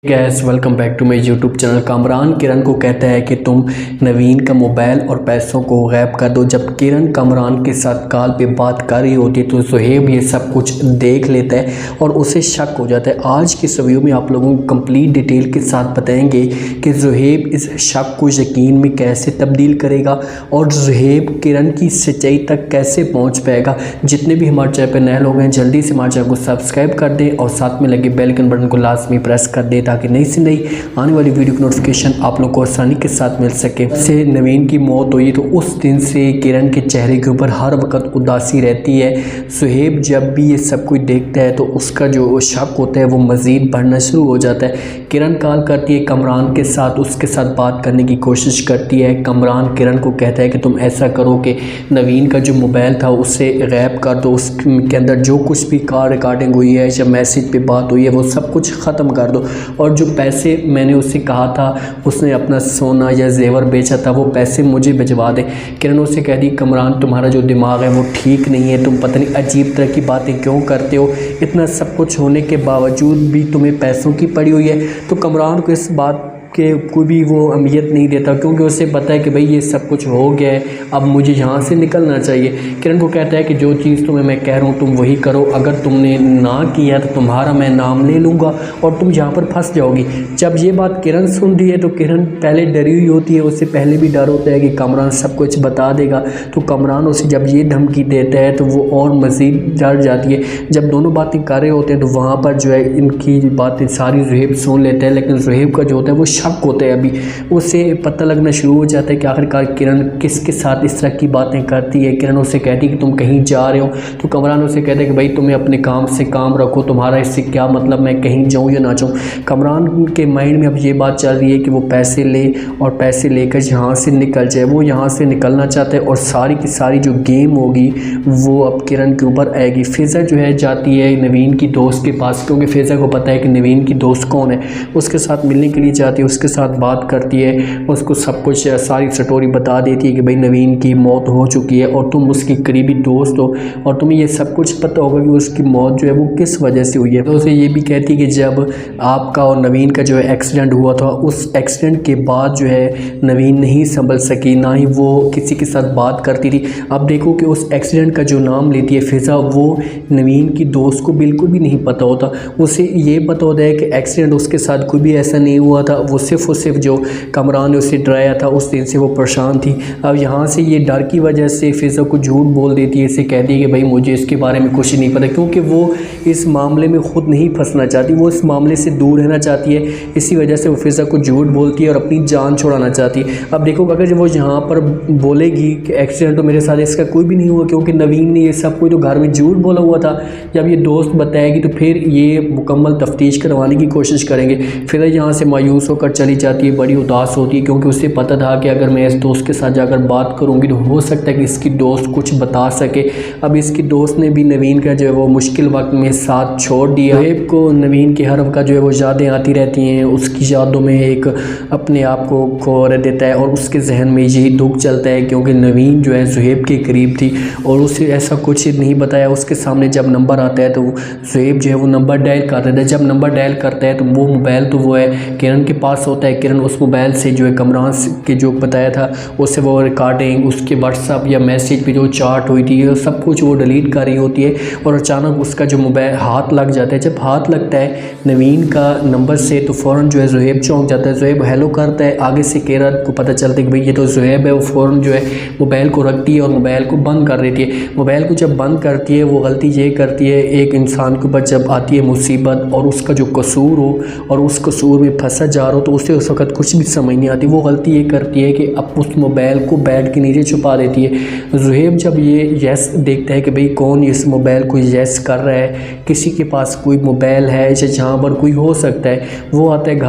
Gas welcome back to my YouTube channel. Kamran Kiran को कहता है कि तुम नवीन का मोबाइल और पैसों को गायब कर दो। जब किरण कामरान के साथ कॉल पे बात कर रही होती है तो सुहेब ये सब कुछ देख लेता है और उसे शक हो जाता है। आज की इस वीडियो में आप लोगों को कंप्लीट डिटेल के साथ बताएंगे कि सुहेब इस शक को यकीन में कैसे तब्दील करेगा और सुहेब किरण की सच्चाई तक कैसे पहुँच पाएगा। जितने भी हमारे चैनल पर नए लोग हैं जल्दी से हमारे चैनल को सब्सक्राइब कर दें और साथ में लगे बेल आइकन बटन को लाजमी प्रेस कर दें ताकि नई से नई आने वाली वीडियो की नोटिफिकेशन आप लोग को आसानी के साथ मिल सके। से नवीन की मौत हुई तो उस दिन से किरण के चेहरे के ऊपर हर वक्त उदासी रहती है। सुहेब जब भी ये सब कुछ देखता है तो उसका जो शक होता है वो मज़ीद बढ़ना शुरू हो जाता है। किरण कॉल करती है कमरान के साथ, उसके साथ बात करने की कोशिश करती है। कमरान किरण को कहता है कि तुम ऐसा करो कि नवीन का जो मोबाइल था उससे गायब कर दो, उसके अंदर जो कुछ भी कॉल रिकॉर्डिंग हुई है या मैसेज पे बात हुई है वो सब कुछ ख़त्म कर दो और जो पैसे मैंने उससे कहा था उसने अपना सोना या जेवर बेचा था वो पैसे मुझे भिजवा दे। किरण उससे कह दी कमरान तुम्हारा जो दिमाग है वो ठीक नहीं है, तुम पता नहीं अजीब तरह की बातें क्यों करते हो, इतना सब कुछ होने के बावजूद भी तुम्हें पैसों की पड़ी हुई है। तो कमरान को इस बात कि कोई भी वो अहमियत नहीं देता क्योंकि उसे पता है कि भाई ये सब कुछ हो गया है, अब मुझे यहाँ से निकलना चाहिए। किरण को कहता है कि जो चीज़ तुम्हें मैं कह रहा हूँ तुम वही करो, अगर तुमने ना किया तो तुम्हारा मैं नाम ले लूँगा और तुम यहाँ पर फंस जाओगी। जब ये बात किरण सुन रही है तो किरण पहले डरी हुई होती है, उससे पहले भी डर होता है कि कमरान सब कुछ बता देगा। तो कमरान उसे जब ये धमकी देता है तो वो और मज़ीद डर जाती है। जब दोनों बातें कर रहे होते हैं तो वहाँ पर जो है इनकी बातें सारी सुहेब सुन लेते हैं, लेकिन सुहेब का जो होता है वो शक होता है। अभी उसे पता लगना शुरू हो जाता है कि आखिरकार किरण किसके साथ इस तरह की बातें करती है। किरण उसे कहती है कि तुम कहीं जा रहे हो तो कमरान उसे कहता है कि भाई तुम्हें अपने काम से काम रखो, तुम्हारा इससे क्या मतलब मैं कहीं जाऊँ या ना जाऊँ। कमरान के माइंड में अब ये बात चल रही है कि वो पैसे ले और पैसे लेकर यहाँ से निकल जाए। वो यहाँ से निकलना चाहता है और सारी की सारी जो गेम होगी वो अब किरण के ऊपर आएगी। फ़िज़ा जो है जाती है नवीन की दोस्त के पास क्योंकि फ़िज़ा को पता है कि नवीन की दोस्त कौन है, उसके साथ मिलने के लिए जाती है, उसके साथ बात करती है, उसको सब कुछ सारी स्टोरी बता देती है कि भाई नवीन की मौत हो चुकी है और तुम उसकी करीबी दोस्त हो और तुम्हें ये सब कुछ पता होगा कि उसकी मौत जो है वो किस वजह से हुई है। तो उसे ये भी कहती है कि जब आपका और नवीन का जो है एक्सीडेंट हुआ था उस एक्सीडेंट के बाद जो है नवीन नहीं संभल सकी, ना ही वो किसी के साथ बात करती थी। अब देखो कि उस एक्सीडेंट का जो नाम लेती है फ़िज़ा वो नवीन की दोस्त को बिल्कुल भी नहीं पता होता। उसे ये पता होता है कि एक्सीडेंट उसके साथ कोई भी ऐसा नहीं हुआ था, वो सिर्फ और सिर्फ जो कमरान ने उसे डराया था उस दिन से वो परेशान थी। अब यहाँ से ये डर की वजह से फ़िज़ा को झूठ बोल देती है, इसे कहती है कि भाई मुझे इसके बारे में कुछ नहीं पता क्योंकि वो इस मामले में ख़ुद नहीं फंसना चाहती, वो इस मामले से दूर रहना चाहती है। इसी वजह से वो फ़िज़ा को झूठ बोलती है और अपनी जान छुड़ाना चाहती है। अब देखो अगर जब वो यहाँ पर बोलेगी कि एक्सीडेंट तो मेरे साथ इसका कोई भी नहीं हुआ क्योंकि नवीन ने ये सब कुछ तो घर में झूठ बोला हुआ था, जब ये दोस्त बताएगी तो फिर ये मुकम्मल तफ्तीश करवाने की कोशिश करेंगे। फिर यहाँ से मायूस होकर चली जाती है, बड़ी उदास होती है क्योंकि उसे पता था कि अगर मैं इस दोस्त के साथ जाकर बात करूंगी तो हो सकता है कि इसकी दोस्त कुछ बता सके। अब इसकी दोस्त ने भी नवीन का जो है वो मुश्किल वक्त में साथ छोड़ दिया। सुहेब को नवीन के हर वक्त जो है वो यादें आती रहती हैं, उसकी यादों में एक अपने आप को खो देता है और उसके जहन में यही दुख चलता है क्योंकि नवीन जो है सुहेब के करीब थी और उसे ऐसा कुछ नहीं बताया। उसके सामने जब नंबर आता है तो सुहेब जो है वो नंबर डायल कर देता है। जब नंबर डायल करता है तो वो मोबाइल तो वो है किरण के पास होता है। किरण उस मोबाइल से जो है कमरान के जो बताया था उससे वो रिकॉर्डिंग, उसके व्हाट्सअप या मैसेज पे जो चार्ट हुई थी सब कुछ वो डिलीट कर रही होती है और अचानक उसका जो मोबाइल हाथ लग जाता है। जब हाथ लगता है नवीन का नंबर से तो फ़ौरन जो है सुहेब चौंक जाता है। सुहेब हेलो करता है, आगे से किरण को पता चलता है कि भाई ये तो सुहेब है। वो फ़ौरन जो है मोबाइल को रखती है और मोबाइल को बंद कर देती है। मोबाइल को जब बंद करती है वो गलती ये करती है, एक इंसान के ऊपर जब आती है मुसीबत और उसका जो कसूर हो और उस कसूर में फंसा जा रहा हो तो उसे उस वक्त कुछ भी समझ नहीं आती। वो गलती ये करती है कि अब उस मोबाइल को बेड के नीचे छुपा देती है। सुहेब जब ये यस देखता है कि भाई कौन इस मोबाइल को यस कर रहा है, किसी के पास कोई मोबाइल है जहाँ पर कोई हो सकता है, वो आता है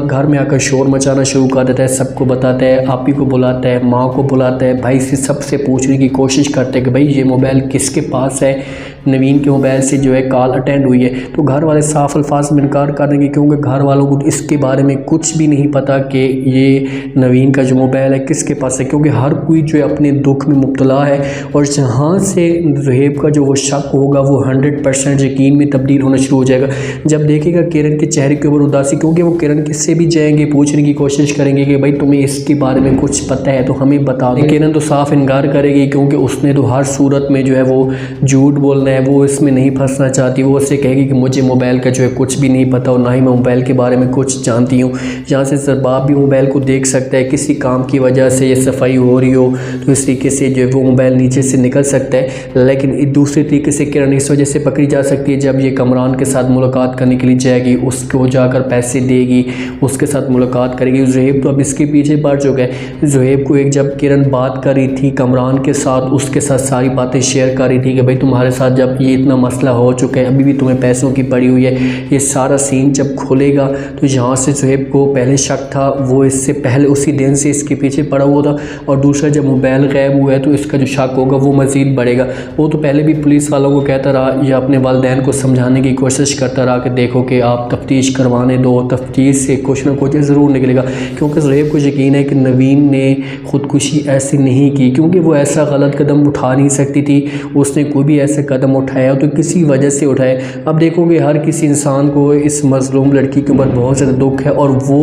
घर में आकर शोर मचाना शुरू कर देता है, सबको बताता है, आपी को बुलाता है, माँ को बुलाता है, भाई से सबसे पूछने की कोशिश करता है कि भाई ये मोबाइल किसके पास है। नवीन के मोबाइल से जो है कॉल अटेंड हुई है। तो घर वाले साफ अल्फाज में इनकार कर देंगे क्योंकि घर वालों को इसके बारे में कुछ भी नहीं पता कि ये नवीन का जो मोबाइल है किसके पास है, क्योंकि हर कोई जो है अपने दुख में मुब्तला है। और जहाँ से ज़ुहैब का जो वो शक होगा वो 100% यकीन में तब्दील होना शुरू हो जाएगा जब देखेगा किरण के चेहरे के ऊपर उदासी, क्योंकि वो किरण किससे भी जाएंगे पूछने की कोशिश करेंगे कि भाई तुम्हें इसके बारे में कुछ पता है तो हमें बता दो। किरण तो साफ इनकार करेगी क्योंकि उसने तो हर सूरत में जो है वो झूठ बोलना है, वो इसमें नहीं फंसना चाहती। वो उससे कहेगी कि मुझे मोबाइल का जो है कुछ भी नहीं पता और ना ही मैं मोबाइल के बारे में कुछ जानती हूँ। यहाँ से ज़रबाब भी मोबाइल को देख सकता है, किसी काम की वजह से ये सफाई हो रही हो तो इस तरीके से जो है वो मोबाइल नीचे से निकल सकता है। लेकिन दूसरे तरीके से किरण इस वजह से पकड़ी जा सकती है जब ये कमरान के साथ मुलाकात करने के लिए जाएगी, उसको जाकर पैसे देगी, उसके साथ मुलाकात करेगी। ज़ुहैब तो अब इसके पीछे पड़ चुका है। ज़ुहैब को एक जब किरण बात कर रही थी कमरान के साथ, उसके साथ सारी बातें शेयर कर रही थी कि भाई तुम्हारे साथ जब ये इतना मसला हो चुका है, अभी भी तुम्हें पैसों की पड़ी हुई है, ये सारा सीन जब खुलेगा तो यहाँ से ज़ुहैब को पहले शक था, वो इससे पहले उसी दिन से इसके पीछे पड़ा हुआ था। और दूसरा जब मोबाइल गायब हुआ है तो इसका जो शक होगा वो मज़ीद बढ़ेगा। वो तो पहले भी पुलिस वालों को कहता रहा या अपने वालिदैन को समझाने की कोशिश करता रहा कि देखो कि आप तफ्तीश करवाने दो, तफ्तीश से कुछ ना कुछ ज़रूर निकलेगा। क्योंकि ज़ुहैब को यकीन है कि नवीन ने ख़ुदकुशी ऐसी नहीं की, क्योंकि वो ऐसा गलत कदम उठा नहीं सकती थी। उसने कोई भी ऐसे कदम उठाया तो किसी वजह से उठाए। अब देखोगे हर किसी इंसान को इस मज़लूम लड़की के ऊपर बहुत ज़्यादा दुख है और वो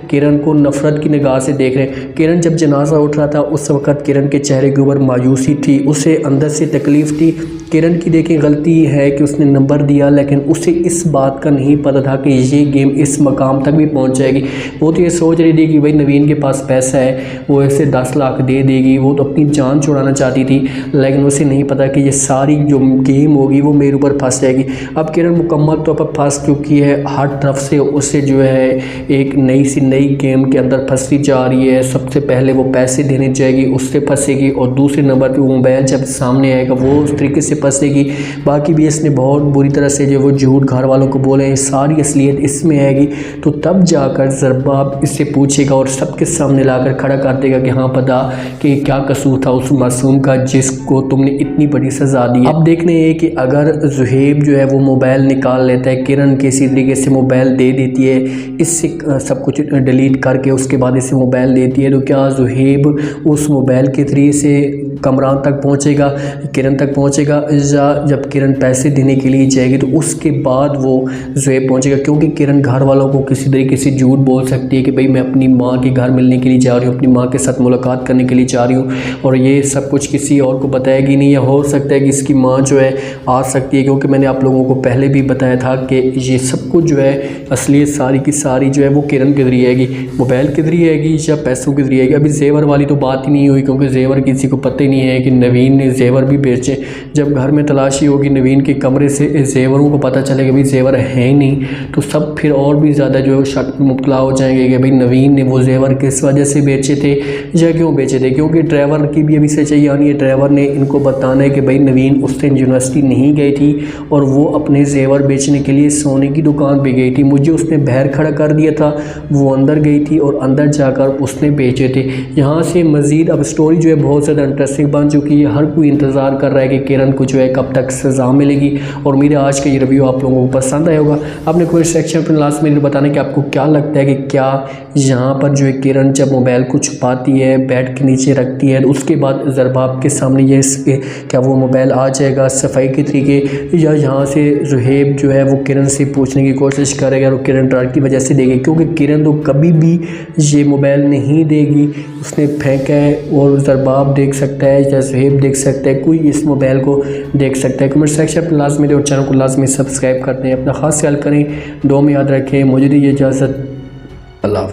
किरण को नफ़रत की निगाह से देख रहे हैं। किरण जब जनाजा उठ रहा था उस वक़्त किरण के चेहरे के ऊपर मायूसी थी, उसे अंदर से तकलीफ़ थी। किरण की देखिए गलती है कि उसने नंबर दिया, लेकिन उसे इस बात का नहीं पता था कि ये गेम इस मकाम तक भी पहुंच जाएगी। वो तो ये सोच रही थी कि भाई नवीन के पास पैसा है, वो ऐसे 10 लाख दे देगी, वो तो अपनी जान छुड़ाना चाहती थी, लेकिन उसे नहीं पता कि ये सारी जो गेम होगी वो मेरे ऊपर फंस जाएगी। अब किरण मुकम्मल तौर पर फंस चुकी है, हर तरफ से उसे जो है एक नई गेम के अंदर फंसती जा रही है। सबसे पहले वो पैसे देने जाएगी, उससे फंसेगी, और दूसरे नंबर पर वो मोबाइल जब सामने आएगा वो उस तरीके से फंसेगी। बाकी भी इसने बहुत बुरी तरह से जो वो झूठ घर वालों को बोले हैं, सारी असलियत इसमें आएगी। तो तब जाकर ज़रबाब इससे पूछेगा और सबके सामने लाकर खड़ा कर देगा कि हाँ पता कि क्या कसूर था उस मासूम का जिसको तुमने इतनी बड़ी सज़ा दी। अब देखने ये कि अगर ज़ुहैब जो है वो मोबाइल निकाल लेता है, किरण किसी तरीके से मोबाइल दे देती है, इससे सब कुछ डिलीट करके उसके बाद इसे मोबाइल देती है, तो क्या ज़ुहैब उस मोबाइल के ज़रिए से कमरान तक पहुंचेगा, किरण तक पहुंचेगा, या जब किरण पैसे देने के लिए जाएगी तो उसके बाद वो ज़ुहैब पहुंचेगा? क्योंकि किरण घर वालों को किसी तरीके से झूठ बोल सकती है कि भाई मैं अपनी माँ के घर मिलने के लिए जा रही हूँ, अपनी माँ के साथ मुलाकात करने के लिए जा रही हूँ, और ये सब कुछ किसी और को बताएगी नहीं। या हो सकता है कि इसकी माँ जो है आ सकती है, क्योंकि मैंने आप लोगों को पहले भी बताया था कि ये सब कुछ जो है असलियत सारी की सारी जो है वो किरण के ज़रिए आएगी, मोबाइल के ज़रिए आएगी या पैसों के ज़रिए आएगी। अभी जेवर वाली तो बात ही नहीं हुई, क्योंकि जेवर किसी को पता ही नहीं है कि नवीन ने जेवर भी बेचे। जब घर में तलाशी होगी नवीन के कमरे से जेवरों को पता चलेगा भाई जेवर है ही नहीं, तो सब फिर और भी ज़्यादा जो है शक में मुब्तला हो जाएंगे कि भाई नवीन ने वो जेवर किस वजह से बेचे थे या क्यों बेचे थे। क्योंकि ड्राइवर की भी अभी सच्चाई आनी है, ड्राइवर ने इनको बताना है कि भाई नवीन उस दिन यूनिवर्सिटी नहीं गई थी और वो अपने जेवर बेचने के लिए सोने की दुकान पर गई थी, मुझे उसने बाहर खड़ा कर दिया था, वो अंदर गई थी और अंदर जाकर उसने बेचे थे। यहाँ से मज़ीद अब स्टोरी जो है बहुत ज़्यादा इंटरेस्टिंग बन चुकी है। हर कोई इंतज़ार कर रहा है कि किरण को जो है कब तक सज़ा मिलेगी। और मेरे आज का ये रिव्यू आप लोगों को पसंद आया होगा। आपने कमेंट सेक्शन पर लास्ट में बताना कि आपको क्या लगता है कि क्या यहाँ पर जो है किरण जब मोबाइल को छुपाती है, बेड के नीचे रखती है, उसके बाद ज़रबाब के सामने ये क्या वो मोबाइल आ जाएगा सफाई के तरीके, या यहाँ से ज़ुहैब जो है वो किरण से पूछने की कोशिश करेगा और किरण डर की वजह से देगी। क्योंकि किरण तो कभी भी ये मोबाइल नहीं देगी, उसने फेंका है और ज़रबाब देख सकता है या ज़ुहैब देख सकता है, कोई इस मोबाइल को देख सकता है। कमेंट सेक्शन पर लाजमी दे और चैनल को लाजमी सब्सक्राइब करते हैं। अपना खास ख्याल करें, दुआ में याद रखें। मुझे दीजिए इजाज़त, अल्लाह।